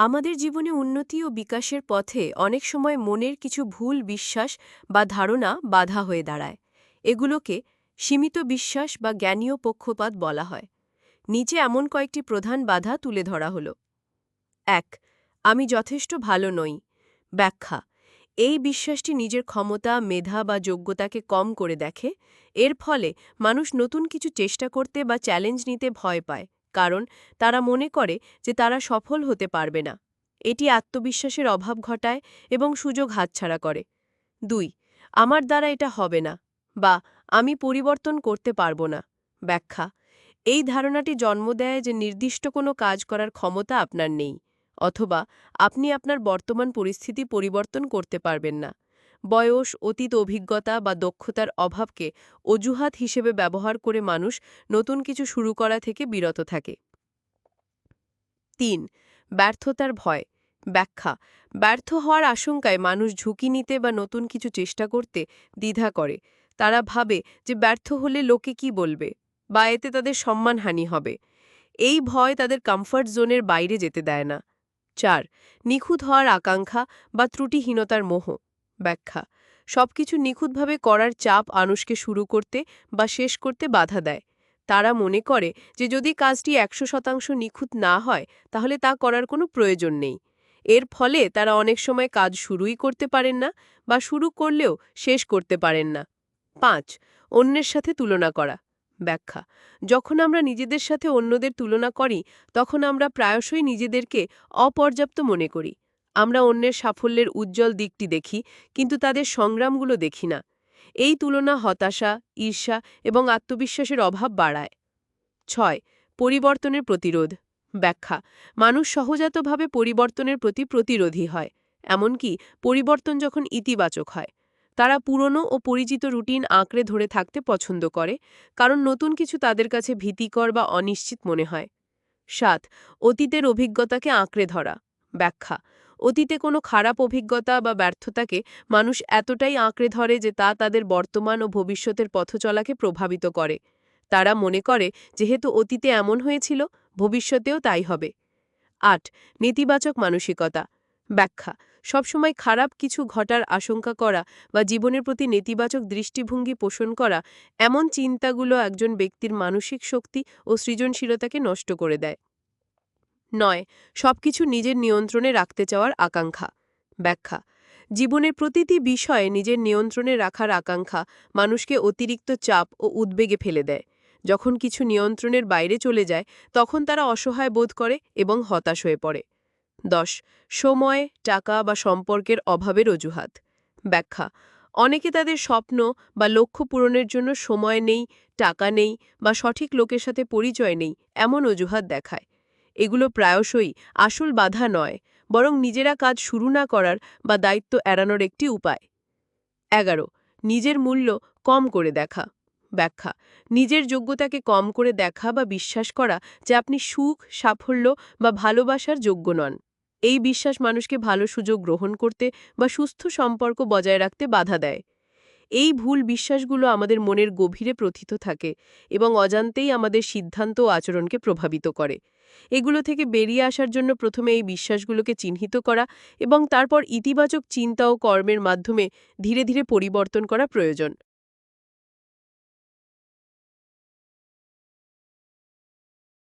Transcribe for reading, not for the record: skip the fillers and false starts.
আমাদের জীবনে উন্নতি ও বিকাশের পথে অনেক সময় মনের কিছু ভুল বিশ্বাস বা ধারণা বাধা হয়ে দাঁড়ায়। এগুলোকে সীমিত বিশ্বাস বা জ্ঞানীয় পক্ষপাত বলা হয়। নিচে এমন কয়েকটি প্রধান বাধা তুলে ধরা হল। ১. আমি যথেষ্ট ভালো নই। ব্যাখ্যা: এই বিশ্বাসটি নিজের ক্ষমতা, মেধা বা যোগ্যতাকে কম করে দেখে। এর ফলে মানুষ নতুন কিছু চেষ্টা করতে বা চ্যালেঞ্জ নিতে ভয় পায়, কারণ তারা মনে করে যে তারা সফল হতে পারবে না। এটি আত্মবিশ্বাসের অভাব ঘটায় এবং সুযোগ হাতছাড়া করে। ২. আমার দ্বারা এটা হবে না, বা আমি পরিবর্তন করতে পারবো না। ব্যাখ্যা: এই ধারণাটি জন্ম দেয় যে নির্দিষ্ট কোনো কাজ করার ক্ষমতা আপনার নেই, অথবা আপনি আপনার বর্তমান পরিস্থিতি পরিবর্তন করতে পারবেন না। বয়স, অতীত অভিজ্ঞতা বা দক্ষতার অভাবকে অজুহাত হিসেবে ব্যবহার করে মানুষ নতুন কিছু শুরু করা থেকে বিরত থাকে। ৩. ব্যর্থতার ভয়। ব্যাখ্যা: ব্যর্থ হওয়ার আশঙ্কায় মানুষ ঝুঁকি নিতে বা নতুন কিছু চেষ্টা করতে দ্বিধা করে। তারা ভাবে যে ব্যর্থ হলে লোকে কি বলবে, বা এতে তাদের সম্মানহানি হবে। এই ভয় তাদের কমফর্ট জোনের বাইরে যেতে দেয় না। ৪. নিখুঁত হওয়ার আকাঙ্ক্ষা বা ত্রুটিহীনতার মোহ। ব্যাখ্যা: সবকিছু নিখুঁতভাবে করার চাপ মানুষকে শুরু করতে বা শেষ করতে বাধা দেয়। তারা মনে করে যে যদি কাজটি ১০০% নিখুঁত না হয় তাহলে তা করার কোনো প্রয়োজন নেই। এর ফলে তারা অনেক সময় কাজ শুরুই করতে পারেন না, বা শুরু করলেও শেষ করতে পারেন না। ৫. অন্যের সাথে তুলনা করা। ব্যাখ্যা: যখন আমরা নিজেদের সাথে অন্যদের তুলনা করি তখন আমরা প্রায়শই নিজেদেরকে অপর্যাপ্ত মনে করি। আমরা অন্যের সাফল্যের উজ্জ্বল দিকটি দেখি, কিন্তু তাদের সংগ্রামগুলো দেখি না। এই তুলনা হতাশা, ঈর্ষা এবং আত্মবিশ্বাসের অভাব বাড়ায়। ৬. পরিবর্তনের প্রতিরোধ। ব্যাখ্যা: মানুষ সহজাতভাবে পরিবর্তনের প্রতি প্রতিরোধী হয়, এমনকি পরিবর্তন যখন ইতিবাচক হয়। তারা পুরনো ও পরিচিত রুটিন আঁকড়ে ধরে থাকতে পছন্দ করে, কারণ নতুন কিছু তাদের কাছে ভীতিকর বা অনিশ্চিত মনে হয়। ৭. অতীতের অভিজ্ঞতাকে আঁকড়ে ধরা। ব্যাখ্যা: অতীতে কোনো খারাপ অভিজ্ঞতা বা ব্যর্থতাকে মানুষ এতটাই আঁকড়ে ধরে যে তা তাদের বর্তমান ও ভবিষ্যতের পথচলাকে প্রভাবিত করে। তারা মনে করে যেহেতু অতীতে এমন হয়েছিল, ভবিষ্যতেও তাই হবে। ৮. নেতিবাচক মানসিকতা। ব্যাখ্যা: সবসময় খারাপ কিছু ঘটার আশঙ্কা করা বা জীবনের প্রতি নেতিবাচক দৃষ্টিভঙ্গি পোষণ করা, এমন চিন্তাগুলো একজন ব্যক্তির মানসিক শক্তি ও সৃজনশীলতাকে নষ্ট করে দেয়। ৯. সবকিছু নিজের নিয়ন্ত্রণে রাখতে চাওয়ার আকাঙ্ক্ষা। ব্যাখ্যা: জীবনের প্রতিটি বিষয়ে নিজের নিয়ন্ত্রণে রাখার আকাঙ্ক্ষা মানুষকে অতিরিক্ত চাপ ও উদ্বেগে ফেলে দেয়। যখন কিছু নিয়ন্ত্রণের বাইরে চলে যায় তখন তারা অসহায় বোধ করে এবং হতাশ হয়ে পড়ে। ১০. সময়, টাকা বা সম্পর্কের অভাবের অজুহাত। ব্যাখ্যা: অনেকে তাদের স্বপ্ন বা লক্ষ্য পূরণের জন্য সময় নেই, টাকা নেই বা সঠিক লোকের সাথে পরিচয় নেই এমন অজুহাত দেখায়। এগুলো প্রায়শই আসল বাধা নয়, বরং নিজেরা কাজ শুরু না করার বা দায়িত্ব এড়ানোর একটি উপায়। ১১. নিজের মূল্য কম করে দেখা। ব্যাখ্যা: নিজের যোগ্যতাকে কম করে দেখা বা বিশ্বাস করা যে আপনি সুখ, সাফল্য বা ভালোবাসার যোগ্য নন। এই বিশ্বাস মানুষকে ভালো সুযোগ গ্রহণ করতে বা সুস্থ সম্পর্ক বজায় রাখতে বাধা দেয়। এই ভুল বিশ্বাসগুলো আমাদের মনের গভীরে প্রথিত থাকে এবং অজান্তেই আমাদের সিদ্ধান্ত ও আচরণকে প্রভাবিত করে। এগুলো থেকে বেরিয়ে আসার জন্য প্রথমে এই বিশ্বাসগুলোকে চিহ্নিত করা এবং তারপর ইতিবাচক চিন্তা ও কর্মের মাধ্যমে ধীরে ধীরে পরিবর্তন করা প্রয়োজন।